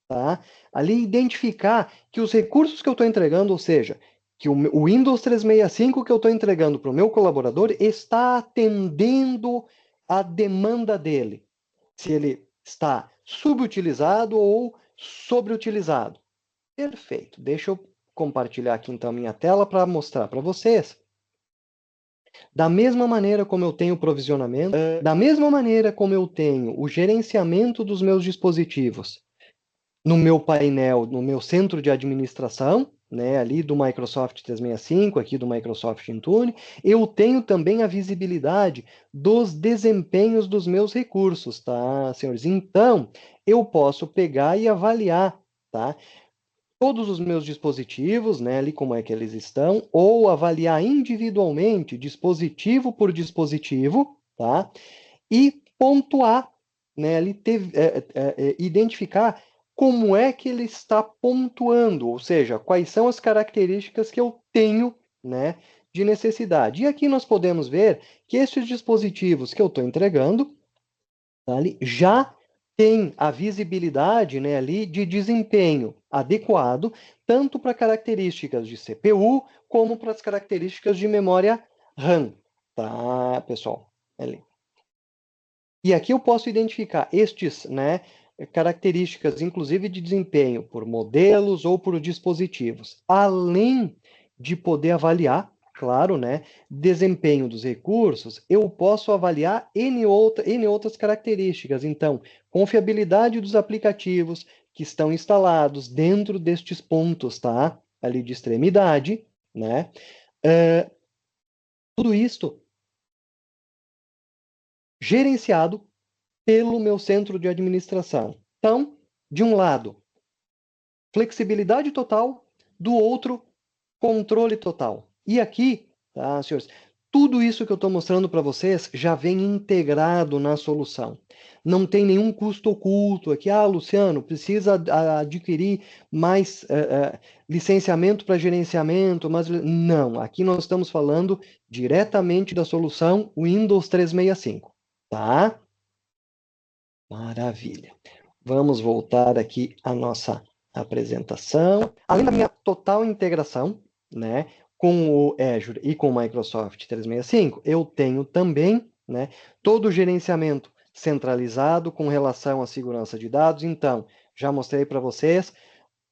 tá? Ali identificar que os recursos que eu estou entregando, ou seja, que o Windows 365 que eu estou entregando para o meu colaborador está atendendo a demanda dele. Se ele está subutilizado ou sobreutilizado. Perfeito. Deixa eu compartilhar aqui então a minha tela para mostrar para vocês. Da mesma maneira como eu tenho provisionamento, da mesma maneira como eu tenho o gerenciamento dos meus dispositivos no meu painel, no meu centro de administração, né, ali do Microsoft 365, aqui do Microsoft Intune, eu tenho também a visibilidade dos desempenhos dos meus recursos, tá, senhores? Então, eu posso pegar e avaliar, tá? Todos os meus dispositivos, né, ali como é que eles estão, ou avaliar individualmente, dispositivo por dispositivo, tá? E pontuar, né, ali identificar como é que ele está pontuando, ou seja, quais são as características que eu tenho, né, de necessidade. E aqui nós podemos ver que esses dispositivos que eu estou entregando, tá, ali, já tem a visibilidade, né, ali de desempenho adequado, tanto para características de CPU, como para as características de memória RAM, tá, pessoal? Ali. E aqui eu posso identificar estes, né, características, inclusive de desempenho, por modelos ou por dispositivos, além de poder avaliar, claro, né, desempenho dos recursos, eu posso avaliar N outras características. Então, confiabilidade dos aplicativos que estão instalados dentro destes pontos, tá? Ali de extremidade, né? Tudo isto gerenciado pelo meu centro de administração. Então, de um lado, flexibilidade total, do outro, controle total. E aqui, tá, senhores, tudo isso que eu estou mostrando para vocês já vem integrado na solução. Não tem nenhum custo oculto aqui. Ah, Luciano, precisa adquirir mais licenciamento para gerenciamento, mas não. Aqui nós estamos falando diretamente da solução Windows 365, tá? Maravilha. Vamos voltar aqui à nossa apresentação. Além da minha total integração, né, com o Azure e com o Microsoft 365, eu tenho também, né, todo o gerenciamento centralizado com relação à segurança de dados. Então, já mostrei para vocês,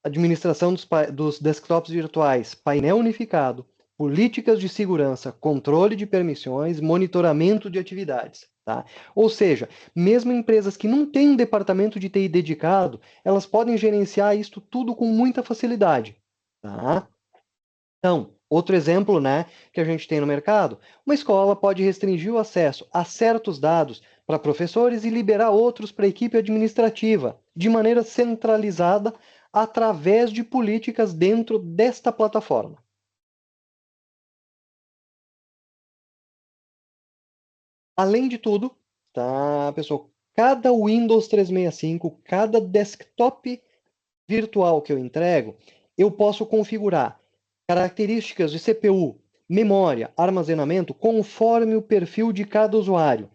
administração dos desktops virtuais, painel unificado, políticas de segurança, controle de permissões, monitoramento de atividades. Tá? Ou seja, mesmo empresas que não têm um departamento de TI dedicado, elas podem gerenciar isso tudo com muita facilidade. Tá? Então, outro exemplo, né, que a gente tem no mercado, uma escola pode restringir o acesso a certos dados para professores e liberar outros para a equipe administrativa, de maneira centralizada, através de políticas dentro desta plataforma. Além de tudo, tá, pessoal, cada Windows 365, cada desktop virtual que eu entrego, eu posso configurar características de CPU, memória, armazenamento, conforme o perfil de cada usuário.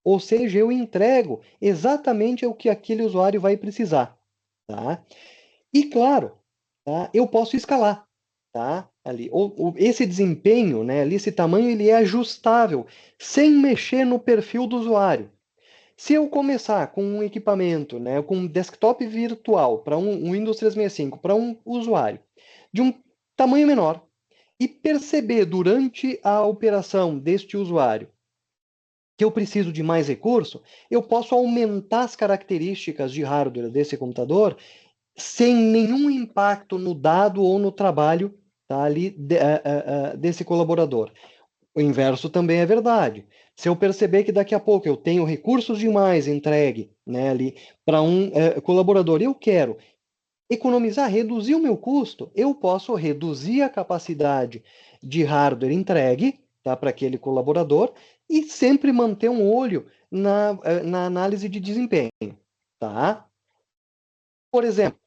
Ou seja, eu entrego exatamente o que aquele usuário vai precisar. Tá? E, claro, tá, eu posso escalar. Tá? Ali, esse desempenho, né, ali, esse tamanho, ele é ajustável, sem mexer no perfil do usuário. Se eu começar com um equipamento, né, com um desktop virtual para um Windows 365, para um usuário de um tamanho menor, e perceber durante a operação deste usuário que eu preciso de mais recurso, eu posso aumentar as características de hardware desse computador sem nenhum impacto no dado ou no trabalho, tá, ali desse colaborador. O inverso também é verdade. Se eu perceber que daqui a pouco eu tenho recursos demais entregue, né, ali para um colaborador, eu quero economizar, reduzir o meu custo, eu posso reduzir a capacidade de hardware entregue, tá, para aquele colaborador e sempre manter um olho na análise de desempenho. Tá? Por exemplo,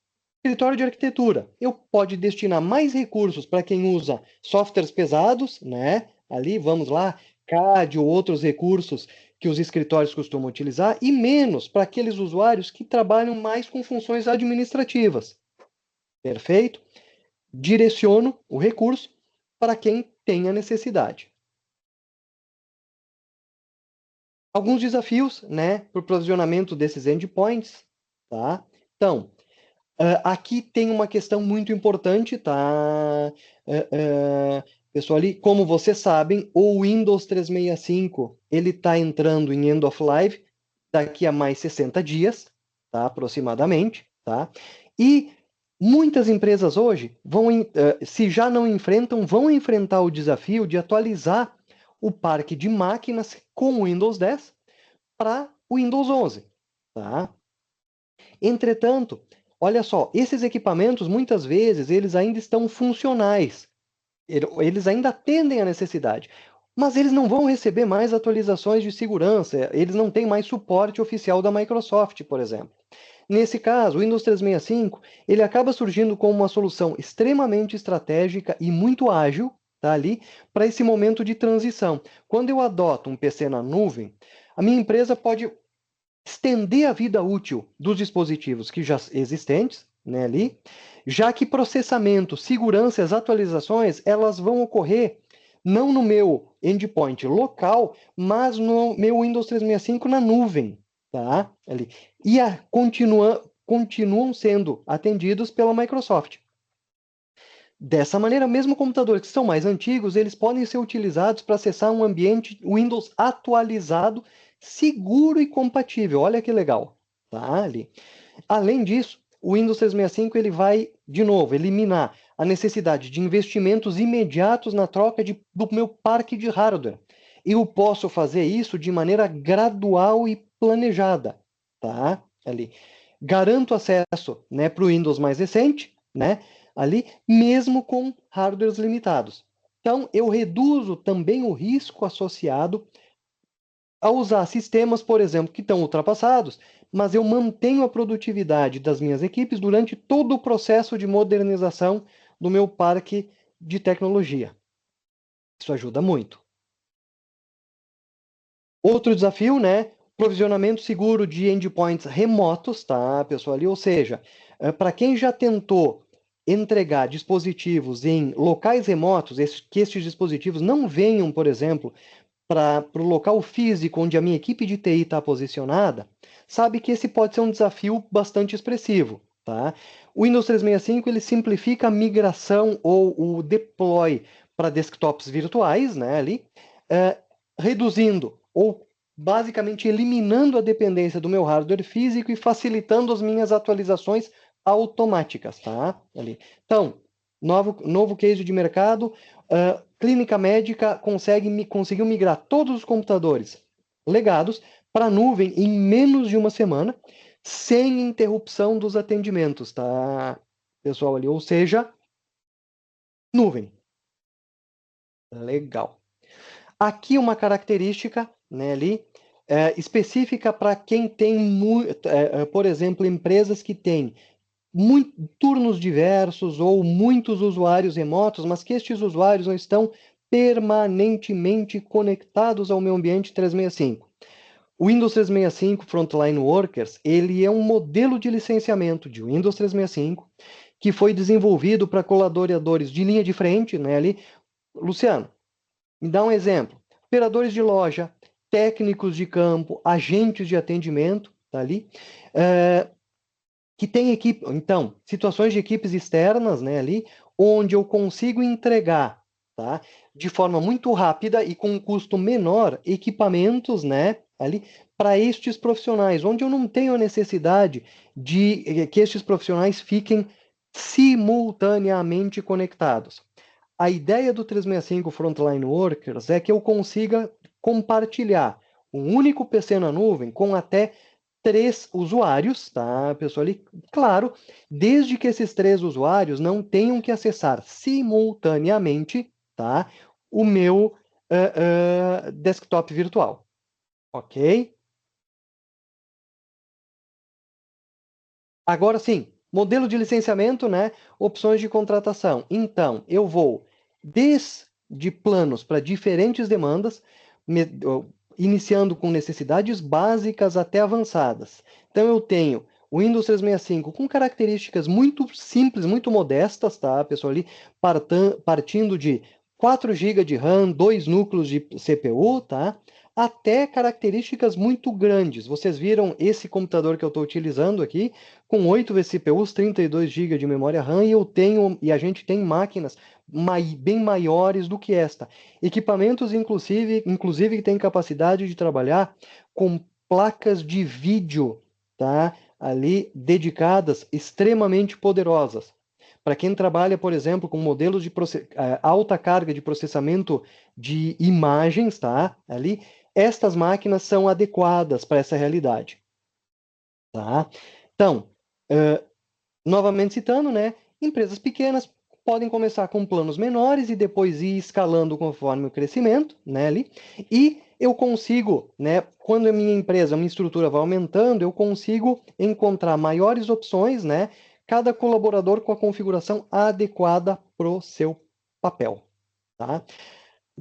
escritório de arquitetura. Eu pode destinar mais recursos para quem usa softwares pesados, né? Ali, vamos lá, CAD ou outros recursos que os escritórios costumam utilizar, e menos para aqueles usuários que trabalham mais com funções administrativas. Perfeito? Direciono o recurso para quem tem a necessidade. Alguns desafios, né, para o provisionamento desses endpoints, tá? Então, aqui tem uma questão muito importante, tá? Pessoal, ali, como vocês sabem, o Windows 365 ele está entrando em end of life daqui a mais 60 dias, tá? Aproximadamente, tá? E muitas empresas hoje vão, se já não enfrentam, vão enfrentar o desafio de atualizar o parque de máquinas com o Windows 10 para o Windows 11, tá? Entretanto, olha só, esses equipamentos, muitas vezes, eles ainda estão funcionais. Eles ainda atendem a necessidade. Mas eles não vão receber mais atualizações de segurança. Eles não têm mais suporte oficial da Microsoft, por exemplo. Nesse caso, o Windows 365, ele acaba surgindo como uma solução extremamente estratégica e muito ágil, tá, ali, para esse momento de transição. Quando eu adoto um PC na nuvem, a minha empresa pode estender a vida útil dos dispositivos que já existentes, né, ali, já que processamento, segurança e as atualizações, elas vão ocorrer não no meu endpoint local, mas no meu Windows 365 na nuvem. tá? Ali. E continuam sendo atendidos pela Microsoft. Dessa maneira, mesmo computadores que são mais antigos, eles podem ser utilizados para acessar um ambiente Windows atualizado, seguro e compatível. Olha que legal, tá? Ali. Além disso, o Windows 365 ele vai, de novo, eliminar a necessidade de investimentos imediatos na troca do meu parque de hardware. Eu posso fazer isso de maneira gradual e planejada, tá? Ali. Garanto acesso, né, para o Windows mais recente, né, ali, mesmo com hardwares limitados. Então, eu reduzo também o risco associado a usar sistemas, por exemplo, que estão ultrapassados, mas eu mantenho a produtividade das minhas equipes durante todo o processo de modernização do meu parque de tecnologia. Isso ajuda muito. Outro desafio, né? Provisionamento seguro de endpoints remotos, tá, pessoal? Ali, ou seja, para quem já tentou entregar dispositivos em locais remotos, que estes dispositivos não venham, por exemplo, para o local físico onde a minha equipe de TI está posicionada, sabe que esse pode ser um desafio bastante expressivo. Tá? O Windows 365 ele simplifica a migração ou o deploy para desktops virtuais, né, ali, reduzindo ou basicamente eliminando a dependência do meu hardware físico e facilitando as minhas atualizações automáticas. Tá? Ali. Então, novo case de mercado, Clínica Médica conseguiu migrar todos os computadores legados para a nuvem em menos de uma semana, sem interrupção dos atendimentos, tá, pessoal ali? Ou seja, nuvem. Legal. Aqui uma característica, né, ali, específica para quem tem, por exemplo, empresas que têm turnos diversos ou muitos usuários remotos, mas que estes usuários não estão permanentemente conectados ao meu ambiente 365. O Windows 365 Frontline Workers, ele é um modelo de licenciamento de Windows 365 que foi desenvolvido para colaboradores de linha de frente, né, ali. Luciano, me dá um exemplo. Operadores de loja, técnicos de campo, agentes de atendimento, tá ali, que tem equipe, então, situações de equipes externas, né, ali, onde eu consigo entregar, tá, de forma muito rápida e com um custo menor, equipamentos, né, ali, para estes profissionais, onde eu não tenho a necessidade de que estes profissionais fiquem simultaneamente conectados. A ideia do 365 Frontline Workers é que eu consiga compartilhar um único PC na nuvem com até 3 usuários, tá, pessoal? Ali, claro, desde que esses 3 usuários não tenham que acessar simultaneamente, tá, o meu desktop virtual, ok? Agora sim, modelo de licenciamento, né? Opções de contratação. Então, eu vou desde planos para diferentes demandas, iniciando com necessidades básicas até avançadas. Então, eu tenho o Windows 365 com características muito simples, muito modestas, tá, pessoal? Ali, partindo de 4 GB de RAM, 2 núcleos de CPU, tá? Até características muito grandes. Vocês viram esse computador que eu estou utilizando aqui, com 8 vCPUs, 32 GB de memória RAM, e a gente tem máquinas bem maiores do que esta. Equipamentos, inclusive que têm capacidade de trabalhar com placas de vídeo, tá? Ali dedicadas, extremamente poderosas. Para quem trabalha, por exemplo, com modelos de alta carga de processamento de imagens, tá? Ali, estas máquinas são adequadas para essa realidade. Tá? Então, novamente citando, né? Empresas pequenas podem começar com planos menores e depois ir escalando conforme o crescimento, né? Ali, e eu consigo, né? Quando a minha empresa, a minha estrutura vai aumentando, eu consigo encontrar maiores opções, né? Cada colaborador com a configuração adequada para o seu papel, tá?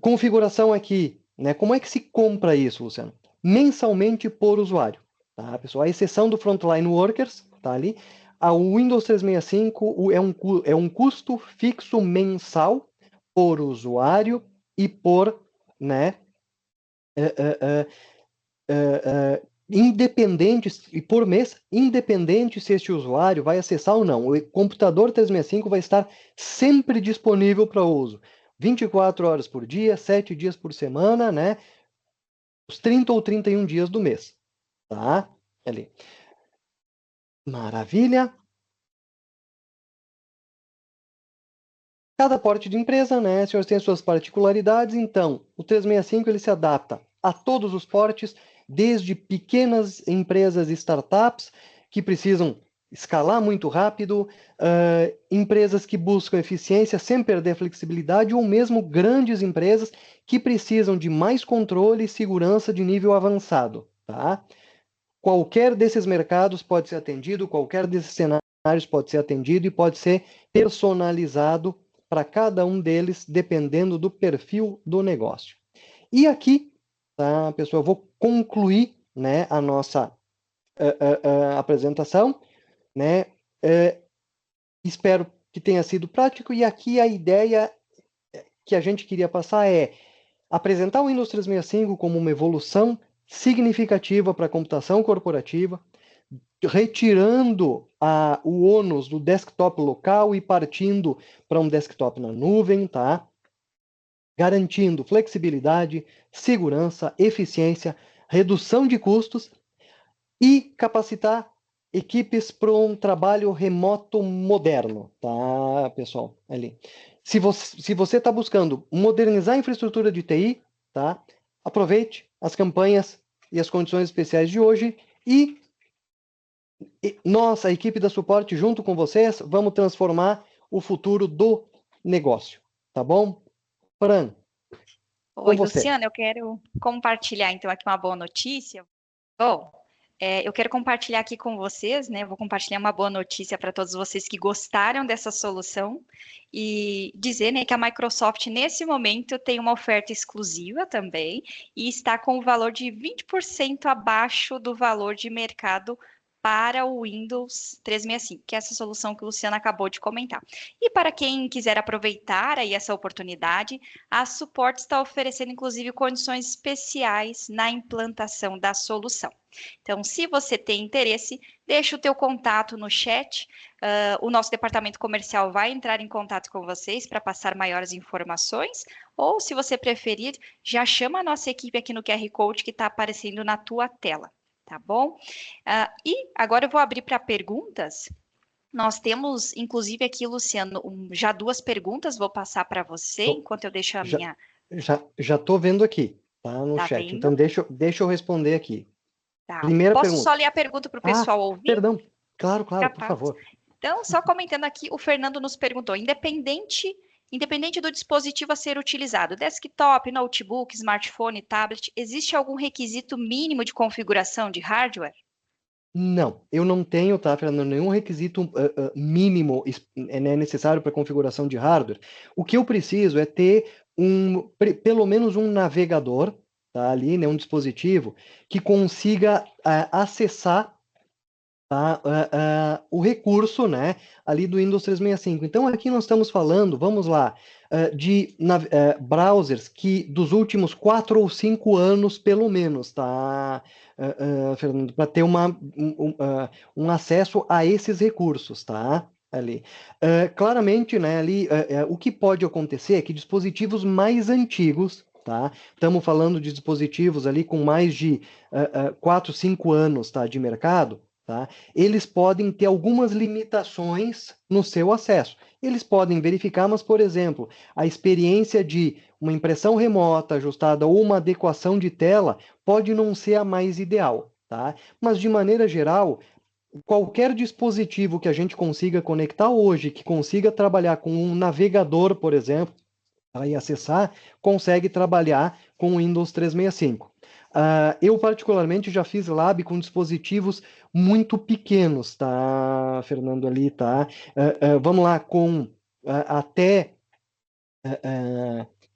Configuração aqui, né? Como é que se compra isso, Luciano? Mensalmente por usuário, tá, pessoal? A exceção do Frontline Workers, tá ali. A Windows 365 é um custo fixo mensal por usuário e por, né, independente, e por mês, independente se este usuário vai acessar ou não. O computador 365 vai estar sempre disponível para uso. 24 horas por dia, 7 dias por semana, né? Os 30 ou 31 dias do mês, tá? Ali. Maravilha. Cada porte de empresa, né, senhores, tem suas particularidades, então o 365 ele se adapta a todos os portes, desde pequenas empresas e startups que precisam escalar muito rápido, empresas que buscam eficiência sem perder a flexibilidade, ou mesmo grandes empresas que precisam de mais controle e segurança de nível avançado, tá? Qualquer desses mercados pode ser atendido, qualquer desses cenários pode ser atendido e pode ser personalizado para cada um deles, dependendo do perfil do negócio. E aqui, tá, pessoal, eu vou concluir, né, a nossa apresentação, né? Espero que tenha sido prático, e aqui a ideia que a gente queria passar é apresentar o Windows 365 como uma evolução significativa para a computação corporativa, retirando o ônus do desktop local e partindo para um desktop na nuvem, tá? Garantindo flexibilidade, segurança, eficiência, redução de custos e capacitar equipes para um trabalho remoto moderno, tá, pessoal? Ali. Se você está buscando modernizar a infraestrutura de TI, tá? Aproveite as campanhas e as condições especiais de hoje e nós, a equipe da suporte, junto com vocês, vamos transformar o futuro do negócio, tá bom? Fran, com Oi, você. Luciana, eu quero compartilhar então aqui uma boa notícia. Bom, eu quero compartilhar aqui com vocês, né? Vou compartilhar uma boa notícia para todos vocês que gostaram dessa solução e dizer, né, que a Microsoft nesse momento tem uma oferta exclusiva também e está com o valor de 20% abaixo do valor de mercado para o Windows 365, que é essa solução que o Luciano acabou de comentar. E para quem quiser aproveitar aí essa oportunidade, a Support está oferecendo inclusive condições especiais na implantação da solução. Então, se você tem interesse, deixa o teu contato no chat. O nosso departamento comercial vai entrar em contato com vocês para passar maiores informações. Ou, se você preferir, já chama a nossa equipe aqui no QR Code que está aparecendo na tua tela, tá bom? E agora eu vou abrir para perguntas. Nós temos, inclusive, aqui, Luciano, já duas perguntas, vou passar para você, enquanto eu deixo a Já, minha. já estou vendo aqui, tá, no Tá chat. vendo? Então, deixa eu responder aqui. Tá. Primeira Posso pergunta. só ler a pergunta para o Ah, pessoal ouvir? perdão. Claro, por Capaz. favor. Então, só comentando aqui, o Fernando nos perguntou: independente do dispositivo a ser utilizado, desktop, notebook, smartphone, tablet, existe algum requisito mínimo de configuração de hardware? Não, eu não tenho, tá, Fernando, nenhum requisito mínimo né, necessário para configuração de hardware. O que eu preciso é ter pelo menos um navegador, tá, ali, né, um dispositivo que consiga acessar, tá, o recurso, né, ali do Windows 365. Então, aqui nós estamos falando, vamos lá, de browsers que dos últimos 4 ou 5 anos, pelo menos, tá, Fernando, para ter um acesso a esses recursos, tá? Ali. Claramente, né, ali, o que pode acontecer é que dispositivos mais antigos, tá? Estamos falando de dispositivos ali com mais de 4, 5 anos, tá, de mercado, tá? Eles podem ter algumas limitações no seu acesso. Eles podem verificar, mas, por exemplo, a experiência de uma impressão remota ajustada ou uma adequação de tela pode não ser a mais ideal, tá? Mas, de maneira geral, qualquer dispositivo que a gente consiga conectar hoje, que consiga trabalhar com um navegador, por exemplo, e acessar, consegue trabalhar com o Windows 365. Eu, particularmente, já fiz lab com dispositivos muito pequenos, tá, Fernando, ali, tá? Vamos lá, com até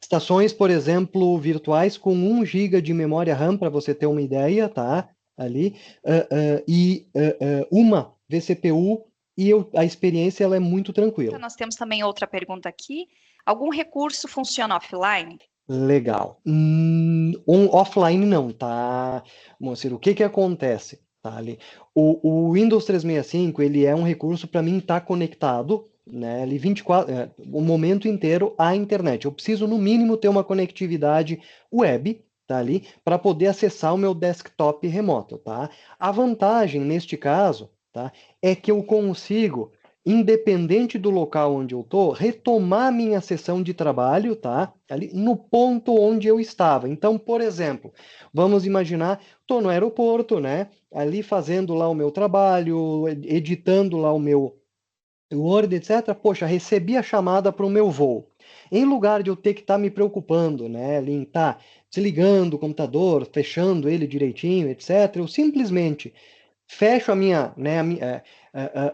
estações, por exemplo, virtuais com 1 GB de memória RAM, para você ter uma ideia, tá? Ali, e uma vCPU, e a experiência ela é muito tranquila. Nós temos também outra pergunta aqui. Algum recurso funciona offline? Legal. Offline não, tá, Moacir? O que que acontece? Tá, ali? O Windows 365, ele é um recurso para mim estar conectado, né, ali 24, o momento inteiro à internet. Eu preciso, no mínimo, ter uma conectividade web, tá, ali, para poder acessar o meu desktop remoto, tá? A vantagem, neste caso, tá, é que eu consigo, independente do local onde eu estou, retomar minha sessão de trabalho, tá? Ali no ponto onde eu estava. Então, por exemplo, vamos imaginar, estou no aeroporto, né? Ali fazendo lá o meu trabalho, editando lá o meu Word, etc. Poxa, recebi a chamada para o meu voo. Em lugar de eu ter que estar me preocupando, né? Ali em estar desligando o computador, fechando ele direitinho, etc. Eu simplesmente fecho a minha, né,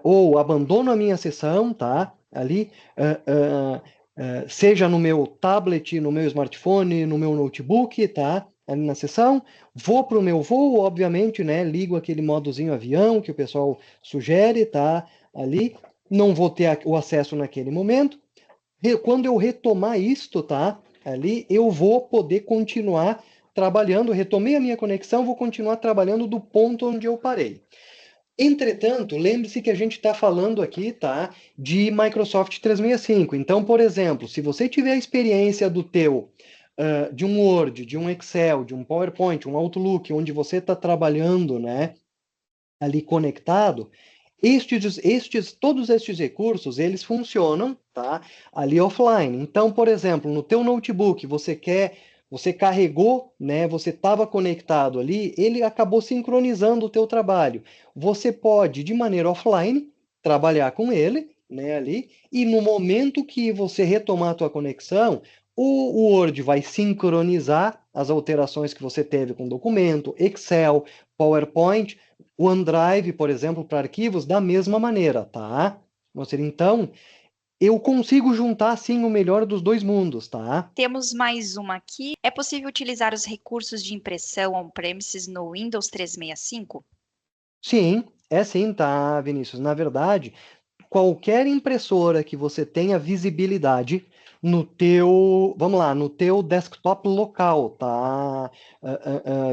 ou abandono a minha sessão, tá? Ali, seja no meu tablet, no meu smartphone, no meu notebook, tá? Ali na sessão, vou para o meu voo, obviamente, né? Ligo aquele modozinho avião que o pessoal sugere, tá? Ali, não vou ter o acesso naquele momento. Quando eu retomar isto, tá? Ali, eu vou poder continuar trabalhando, retomei a minha conexão, vou continuar trabalhando do ponto onde eu parei. Entretanto, lembre-se que a gente está falando aqui, tá, de Microsoft 365. Então, por exemplo, se você tiver a experiência de um Word, de um Excel, de um PowerPoint, um Outlook, onde você está trabalhando, né, ali conectado, todos estes recursos, eles funcionam, tá, ali offline. Então, por exemplo, no teu notebook, você carregou, né, você estava conectado ali, ele acabou sincronizando o teu trabalho. Você pode, de maneira offline, trabalhar com ele, né, ali, e no momento que você retomar a tua conexão, o Word vai sincronizar as alterações que você teve com o documento, Excel, PowerPoint, o OneDrive, por exemplo, para arquivos, da mesma maneira, tá? Então, eu consigo juntar, sim, o melhor dos dois mundos, tá? Temos mais uma aqui. É possível utilizar os recursos de impressão on-premises no Windows 365? Sim, é sim, tá, Vinícius? Na verdade, qualquer impressora que você tenha visibilidade no teu, vamos lá, no teu desktop local, tá,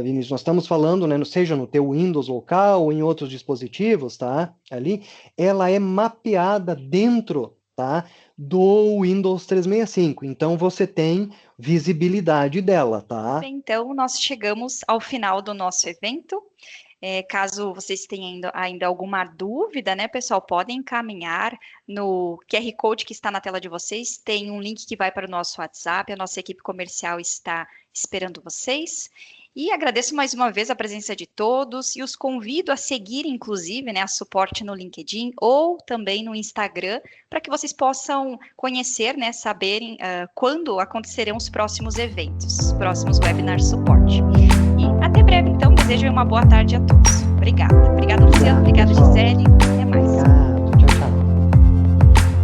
Vinícius? Nós estamos falando, né, seja no teu Windows local ou em outros dispositivos, tá, ali, ela é mapeada dentro, tá, do Windows 365. Então, você tem visibilidade dela, tá? Bem, então, nós chegamos ao final do nosso evento. Caso vocês tenham ainda alguma dúvida, né, pessoal, podem encaminhar no QR Code que está na tela de vocês. Tem um link que vai para o nosso WhatsApp. A nossa equipe comercial está esperando vocês. E agradeço mais uma vez a presença de todos e os convido a seguir, inclusive, né, a Suporte no LinkedIn ou também no Instagram, para que vocês possam conhecer, né, saberem quando acontecerão os próximos eventos, os próximos webinars Suporte. E até breve, então. Desejo uma boa tarde a todos. Obrigada. Obrigada, Luciano. Obrigada, Gisele.